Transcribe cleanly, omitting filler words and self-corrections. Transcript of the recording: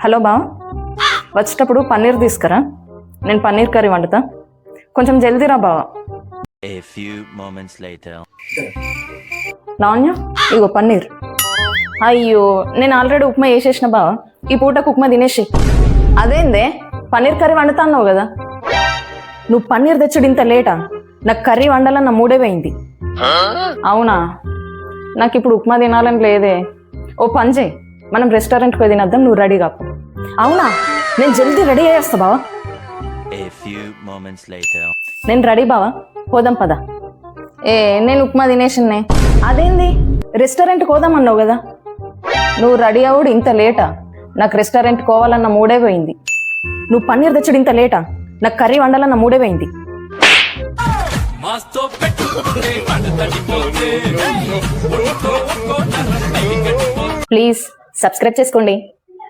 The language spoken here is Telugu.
హలో బా, వచ్చేటప్పుడు పన్నీర్ తీసుకురా, నేను పన్నీర్ కర్రీ వండుతా. కొంచెం జల్దీ రా బావా. A few moments later. Lavanya, ఇగో పన్నీర్. అయ్యో, నేను ఆల్రెడీ ఉప్మా వేసేసిన బావా, ఈ పూటకు ఉప్మా తినేసి. అదేందే పన్నీర్ కర్రీ వండుతా అన్నావు కదా, నువ్వు పన్నీర్ తెచ్చుడు ఇంత లేటా? నాకు కర్రీ వండాలన్న మూడే పోయింది. అవునా, నాకు ఇప్పుడు ఉప్మా తినాలని లేదే. ఓ పని చేయి, మనం రెస్టారెంట్కి పోయి తినద్దాం, నువ్వు రెడీ కాపు. అవునా, నేను జల్దీ రెడీ అయ్యేస్తా బావా. A few moments later. నేను రెడీ బావా, పోదాం పద. నేను ఉప్మా తినేసిన్నే. అదేంది రెస్టారెంట్కి పోదామన్నావు కదా, నువ్వు రెడీ అవుడు ఇంత లేటా? నాకు రెస్టారెంట్కి పోవాలన్న మూడే పోయింది. నువ్వు పన్నీర్ తెచ్చుడు ఇంత లేటా? నాకు కర్రీ వండాలన్న మూడే పోయింది. ప్లీజ్ సబ్స్క్రైబ్ చేసుకోండి.